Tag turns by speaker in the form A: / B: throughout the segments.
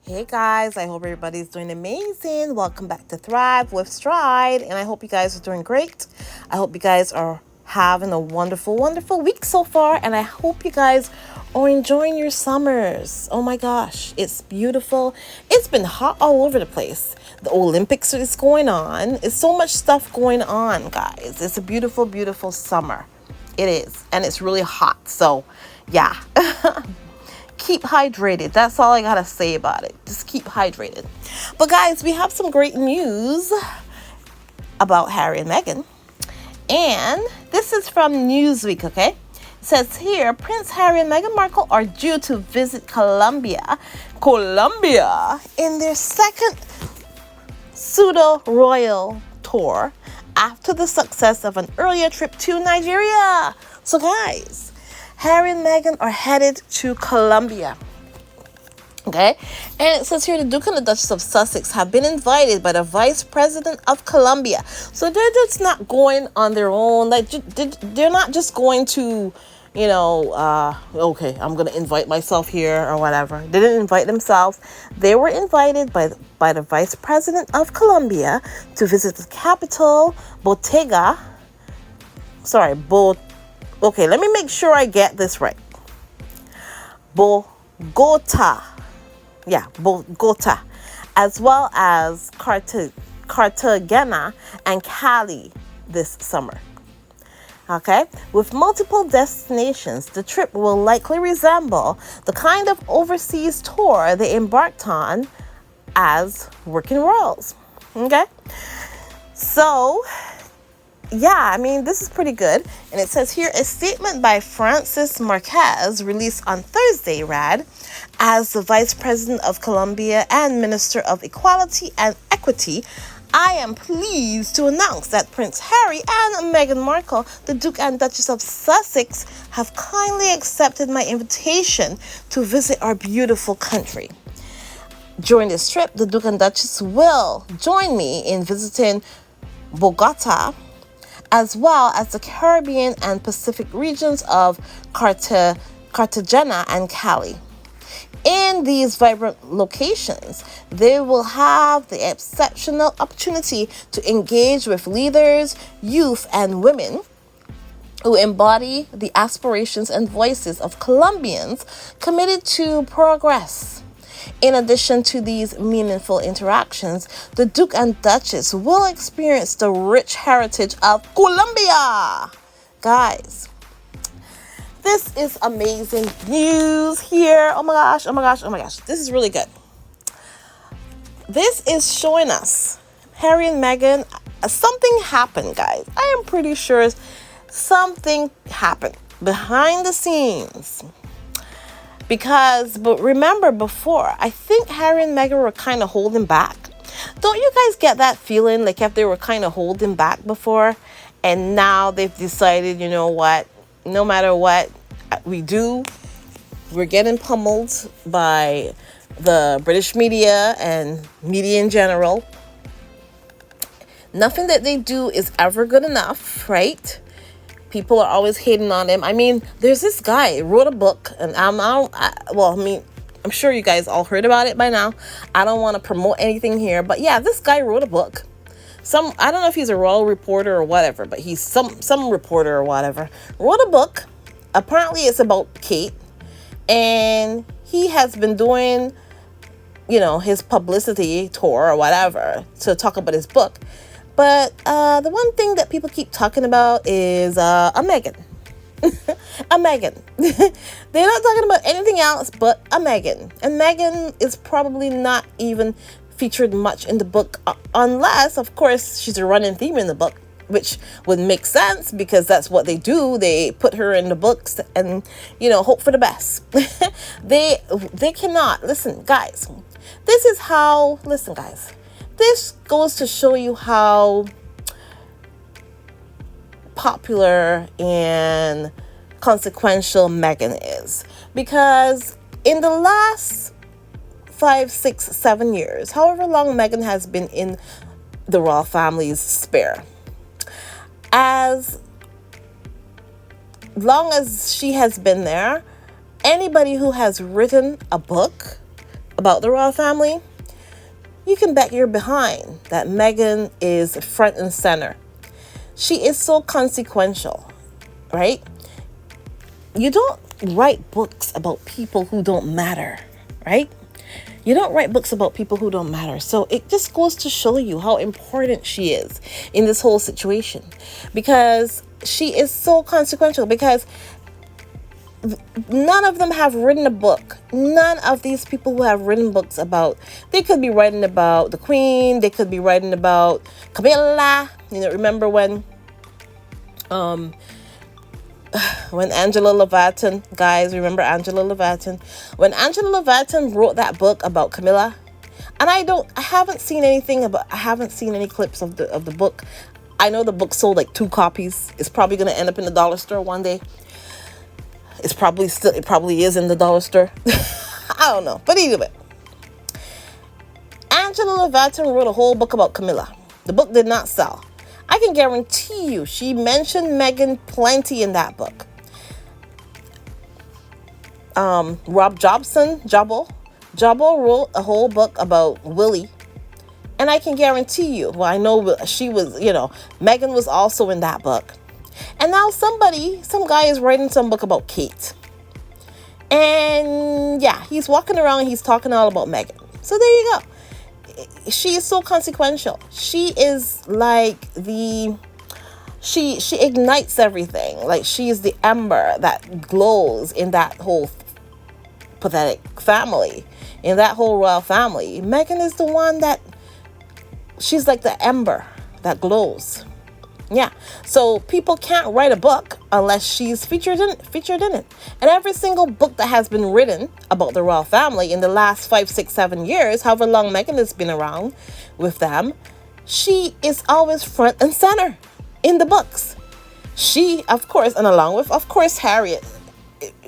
A: Hey guys, I hope everybody's doing amazing. Welcome back to Thrive with Stride, and I hope you guys are doing great. I hope you guys are having a wonderful, wonderful week so far, and I hope you guys are enjoying your summers. Oh my gosh, it's beautiful. It's been hot all over the place. The Olympics is going on. It's so much stuff going on, guys. It's a beautiful, beautiful summer. It is, and it's really hot. So, yeah. Keep hydrated. That's all I gotta say about it. Just keep hydrated. But guys, we have some great news about Harry and Meghan. And this is from Newsweek, okay? It says here, Prince Harry and Meghan Markle are due to visit Colombia in their second pseudo-royal tour after the success of an earlier trip to Nigeria. So guys, Harry and Meghan are headed to Colombia. Okay? And it says here the Duke and the Duchess of Sussex have been invited by the Vice President of Colombia. So they're just not going on their own. Like, they're not just going to, okay, I'm going to invite myself here or whatever. They didn't invite themselves. They were invited by the Vice President of Colombia to visit the capital, Okay, let me make sure I get this right. Bogota. Yeah, Bogota. As well as Cartagena and Cali this summer. Okay? With multiple destinations, the trip will likely resemble the kind of overseas tour they embarked on as working royals. Okay? So, yeah, I mean, this is pretty good. And it says here, a statement by Francis Marquez released on Thursday read, as the Vice President of Colombia and Minister of Equality and Equity, I am pleased to announce that Prince Harry and Meghan Markle, the Duke and Duchess of Sussex, have kindly accepted my invitation to visit our beautiful country. During this trip, the Duke and Duchess will join me in visiting Bogota, as well as the Caribbean and Pacific regions of Cartagena and Cali. In these vibrant locations, they will have the exceptional opportunity to engage with leaders, youth, and women who embody the aspirations and voices of Colombians committed to progress. In addition to these meaningful interactions, the Duke and Duchess will experience the rich heritage of Colombia. Guys, this is amazing news here. Oh my gosh. This is really good. This is showing us Harry and Meghan. Something happened, guys. I am pretty sure something happened behind the scenes. But remember before, I think Harry and Meghan were kind of holding back. Don't you guys get that feeling like if they were kind of holding back before and now they've decided, you know what, no matter what we do, we're getting pummeled by the British media and media in general. Nothing that they do is ever good enough, right? People are always hating on him. I mean, there's this guy who wrote a book, and I'm sure you guys all heard about it by now. I don't want to promote anything here, but yeah, this guy wrote a book. I don't know if he's a royal reporter or whatever, but he's some reporter or whatever. Wrote a book. Apparently, it's about Kate, and he has been doing, his publicity tour or whatever to talk about his book. But the one thing that people keep talking about is a Meghan. A Meghan. They're not talking about anything else but a Meghan. And Meghan is probably not even featured much in the book, unless, of course, she's a running theme in the book, which would make sense because that's what they do. They put her in the books and, hope for the best. They cannot. Listen, guys. This goes to show you how popular and consequential Meghan is. Because in the last 5, 6, 7 years, however long Meghan has been in the royal family's sphere, as long as she has been there, anybody who has written a book about the royal family, you can bet your behind that Meghan is front and center. She is so consequential, right? You don't write books about people who don't matter, right? You don't write books about people who don't matter. So it just goes to show you how important she is in this whole situation, because she is so consequential, because none of them have written a book. None of these people who have written books about, they could be writing about the Queen, they could be writing about Camilla. Remember when Angela Levatin, guys, remember Angela Levatin? When Angela Levatin wrote that book about Camilla, and I haven't seen any clips of the book. I know the book sold like 2 copies. It's probably going to end up in the dollar store one day. It probably is in the dollar store. I don't know. But anyway, Angela Levatin wrote a whole book about Camilla. The book did not sell. I can guarantee you she mentioned Meghan plenty in that book. Rob Jobble wrote a whole book about Willie. And I can guarantee you, well, I know she was, Meghan was also in that book. And now some guy is writing some book about Kate. And yeah, he's walking around and he's talking all about Meghan. So there you go. She is so consequential. She is like she ignites everything. Like, she is the ember that glows in that whole pathetic family, in that whole royal family. Meghan is the one that, she's like the ember that glows. Yeah. So people can't write a book unless she's featured in it. And every single book that has been written about the royal family in the last 5, 6, 7 years, however long Meghan has been around with them, she is always front and center in the books. She, of course, and along with, of course, Harriet,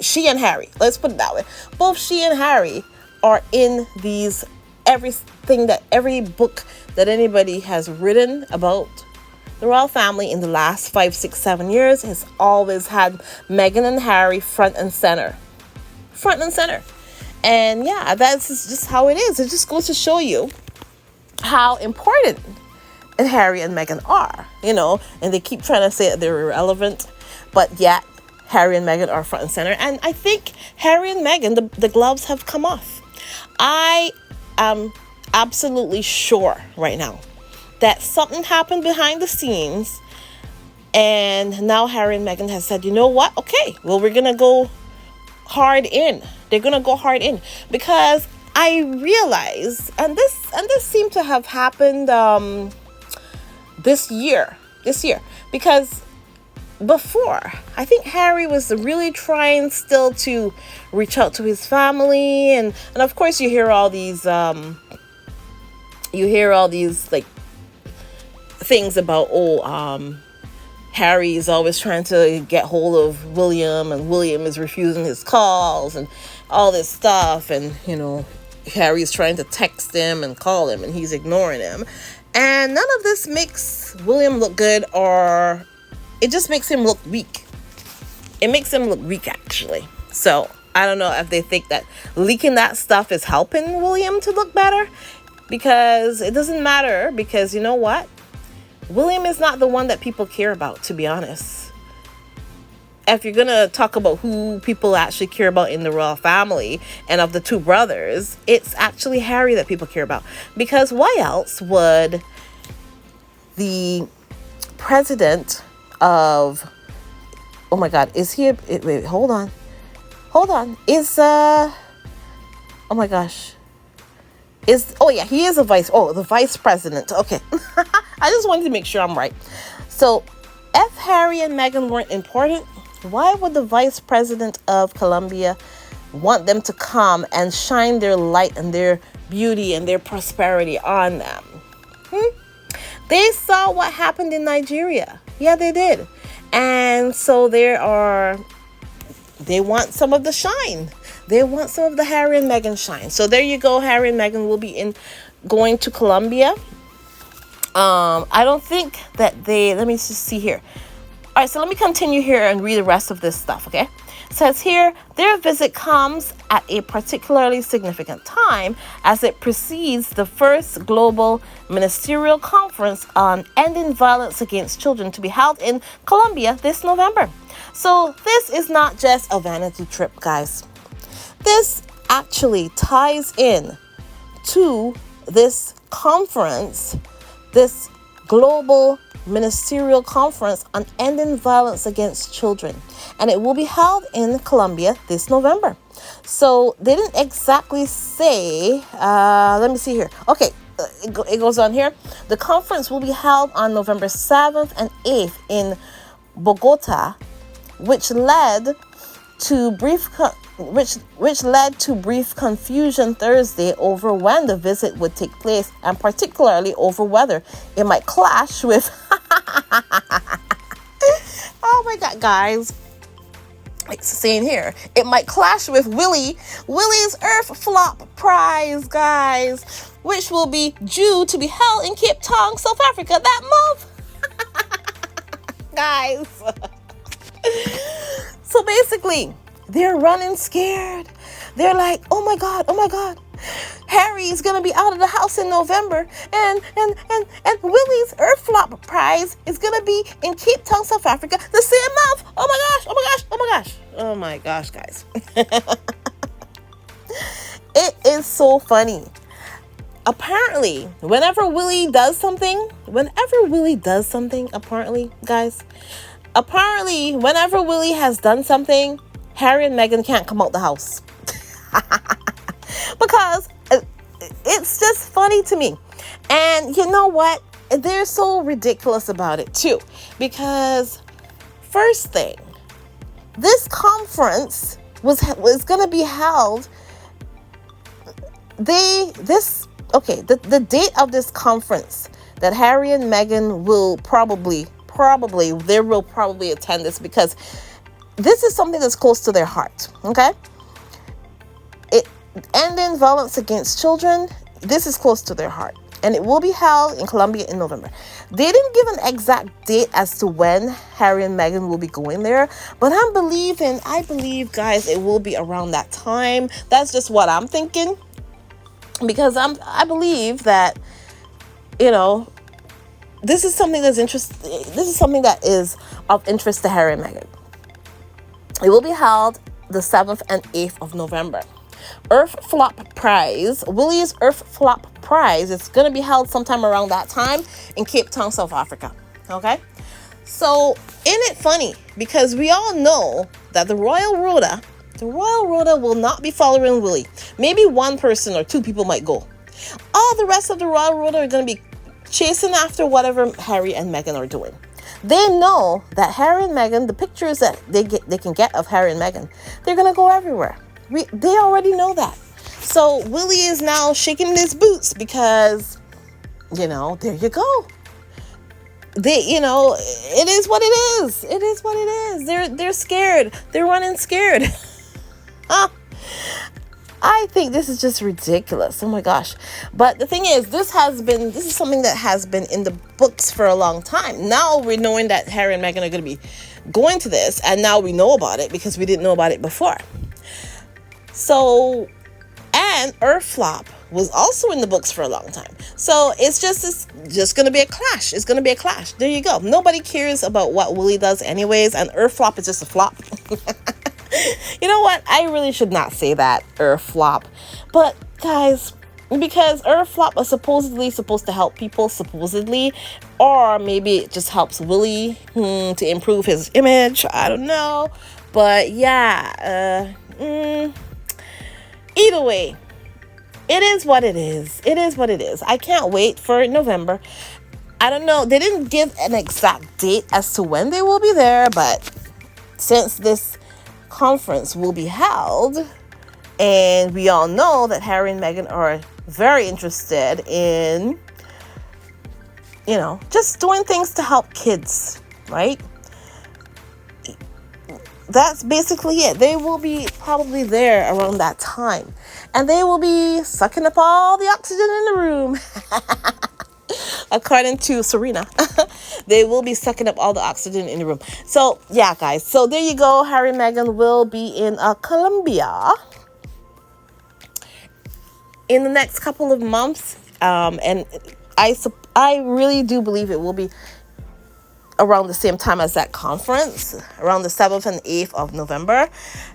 A: she and Harry, let's put it that way. Both she and Harry are in every book that anybody has written about the royal family in the last 5, 6, 7 years has always had Meghan and Harry front and center. Front and center. And yeah, that's just how it is. It just goes to show you how important Harry and Meghan are, and they keep trying to say that they're irrelevant, but yet Harry and Meghan are front and center. And I think Harry and Meghan, the gloves have come off. I am absolutely sure right now that something happened behind the scenes, and now Harry and Meghan has said, you know what? Okay, well, we're going to go hard in. They're going to go hard in, because I realize, and this seemed to have happened this year, because before, I think Harry was really trying still to reach out to his family, and of course you hear all these like things about Harry is always trying to get hold of William, and William is refusing his calls and all this stuff, and Harry's trying to text him and call him and he's ignoring him, and none of this makes William look good, or it just makes him look weak. It makes him look weak, actually. So I don't know if they think that leaking that stuff is helping William to look better, because it doesn't matter, because you know what? William is not the one that people care about, to be honest. If you're going to talk about who people actually care about in the royal family and of the 2 brothers, it's actually Harry that people care about. Because why else would the president of, oh my God, is he, wait, hold on. Is, oh my gosh. He is the vice president. Okay. I just wanted to make sure I'm right. So if Harry and Meghan weren't important, why would the vice president of Colombia want them to come and shine their light and their beauty and their prosperity on them? They saw what happened in Nigeria. Yeah, they did. And so they want some of the shine. They want some of the Harry and Meghan shine. So there you go. Harry and Meghan will be going to Colombia. I don't think that let me just see here. All right, so let me continue here and read the rest of this stuff, okay? Says here, their visit comes at a particularly significant time as it precedes the first global ministerial conference on ending violence against children to be held in Colombia this November. So this is not just a vanity trip, guys. This actually ties in to this conference, this global ministerial conference on ending violence against children, and it will be held in Colombia this November. So they didn't exactly say, let me see here. Okay, it goes on here. The conference will be held on November 7th and 8th in Bogota, which led to brief confusion Thursday over when the visit would take place, and particularly over whether it might clash with oh my god, guys, it's saying here it might clash with Willie's Earth Flop Prize, guys, which will be due to be held in Cape Town, South Africa that month. Guys, so basically they're running scared. They're like, oh my God, Harry's gonna be out of the house in November, and Willie's Earth Flop Prize is gonna be in Cape Town, South Africa the same month. Oh my gosh, guys. It is so funny. Apparently, whenever Willie does something, apparently, guys, whenever Willie has done something, Harry and Meghan can't come out the house. Because it's just funny to me. And you know what? They're so ridiculous about it too. Because first thing, this conference was going to be held. The date of this conference that Harry and Meghan will probably attend this, because this is something that's close to their heart, okay? Ending violence against children, this is close to their heart. And it will be held in Colombia in November. They didn't give an exact date as to when Harry and Meghan will be going there, but I believe, guys, it will be around that time. That's just what I'm thinking. Because I believe that, this is something that is of interest to Harry and Meghan. It will be held the 7th and 8th of November. Willie's Earth Flop Prize is going to be held sometime around that time in Cape Town, South Africa. Okay? So, isn't it funny? Because we all know that the Royal Rota will not be following Willie. Maybe one person or two people might go. All the rest of the Royal Rota are going to be chasing after whatever Harry and Meghan are doing. They know that Harry and Meghan, the pictures that they can get of Harry and Meghan, they're going to go everywhere. They already know that. So Willie is now shaking his boots because, there you go. It is what it is. It is what it is. They're scared. They're running scared. I think this is just ridiculous. Oh my gosh. But the thing is, this is something that has been in the books for a long time. Now we're knowing that Harry and Meghan are going to be going to this, and now we know about it because we didn't know about it before. So, and Earth Flop was also in the books for a long time. So it's just going to be a clash. It's going to be a clash. There you go. Nobody cares about what Willie does anyways, and Earth Flop is just a flop. You know what? I really should not say that, Earth Flop. But guys, because Earth Flop is supposedly supposed to help people, or maybe it just helps Willie to improve his image. I don't know. But yeah, either way, it is what it is. It is what it is. I can't wait for November. I don't know. They didn't give an exact date as to when they will be there, but since this conference will be held, and we all know that Harry and Meghan are very interested in, just doing things to help kids, right? That's basically it. They will be probably there around that time, and they will be sucking up all the oxygen in the room. according to Serena. They will be sucking up all the oxygen in the room. So yeah, guys. So there you go. Harry and Meghan will be in Colombia in the next couple of months, and I really do believe it will be around the same time as that conference, around the 7th and 8th of November.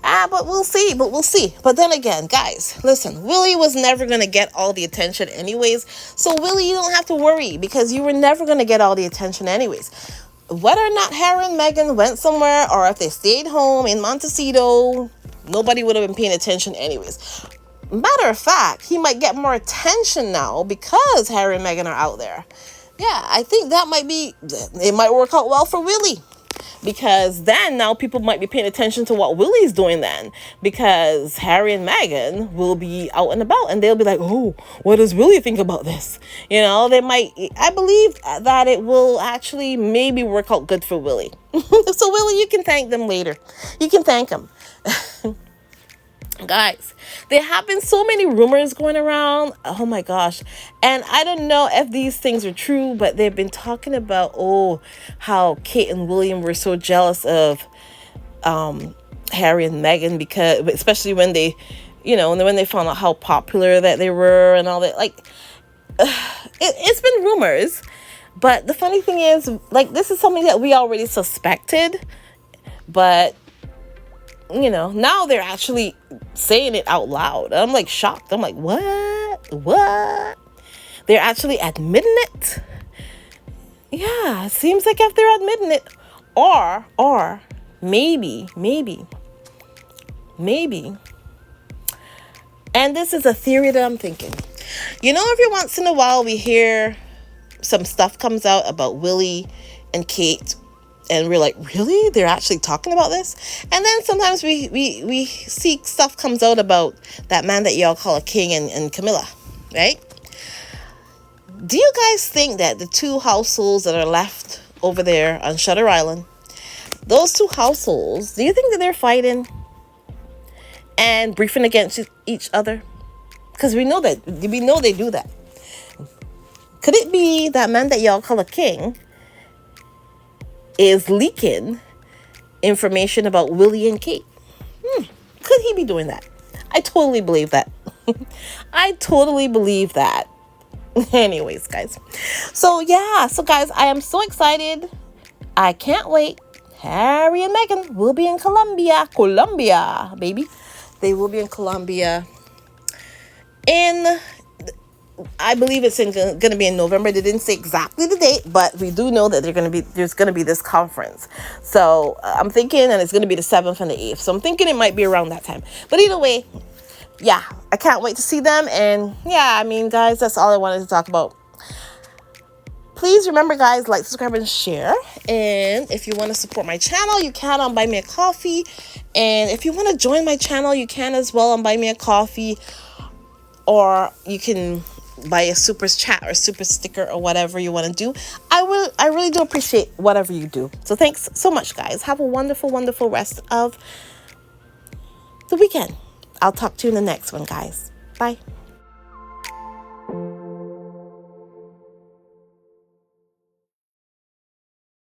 A: But we'll see. But then again, guys, listen, Willie was never going to get all the attention anyways. So Willie, you don't have to worry, because you were never going to get all the attention anyways. Whether or not Harry and Meghan went somewhere, or if they stayed home in Montecito, nobody would have been paying attention anyways. Matter of fact, he might get more attention now because Harry and Meghan are out there. Yeah, I think it might work out well for Willie, because then now people might be paying attention to what Willie's doing then, because Harry and Meghan will be out and about and they'll be like, oh, what does Willie think about this? I believe that it will actually maybe work out good for Willie. So Willie, you can thank them later. You can thank him. Guys, there have been so many rumors going around. Oh my gosh. And I don't know if these things are true, but they've been talking about, how Kate and William were so jealous of Harry and Meghan, because especially when they, when they found out how popular that they were and all that. It's been rumors. But the funny thing is, this is something that we already suspected, but now they're actually saying it out loud. I'm shocked. I'm like, what? They're actually admitting it? Yeah, it seems like if they're admitting it, or maybe, and this is a theory that I'm thinking. Every once in a while we hear some stuff comes out about Willie and Kate, and we're like, really? They're actually talking about this? And then sometimes we see stuff comes out about that man that y'all call a king and Camilla, right? Do you guys think that the two households that are left over there on Shutter Island, those two households, do you think that they're fighting and briefing against each other? Because we know they do that. Could it be that man that y'all call a king is leaking information about Willie and Kate? Could he be doing that? I totally believe that. Anyways, guys. So guys, I am so excited. I can't wait. Harry and Meghan will be in Colombia, baby. They will be in Colombia I believe it's going to be in November. They didn't say exactly the date, but we do know that there's going to be this conference. So I'm thinking, and it's going to be the 7th and the 8th. So I'm thinking it might be around that time. But either way, I can't wait to see them. And guys, that's all I wanted to talk about. Please remember, guys, like, subscribe, and share. And if you want to support my channel, you can on Buy Me a Coffee. And if you want to join my channel, you can as well on Buy Me a Coffee. Or you can buy a super chat or super sticker or whatever you want to do. I really do appreciate whatever you do. So thanks so much, guys. Have a wonderful, wonderful rest of the weekend. I'll talk to you in the next one, guys. Bye.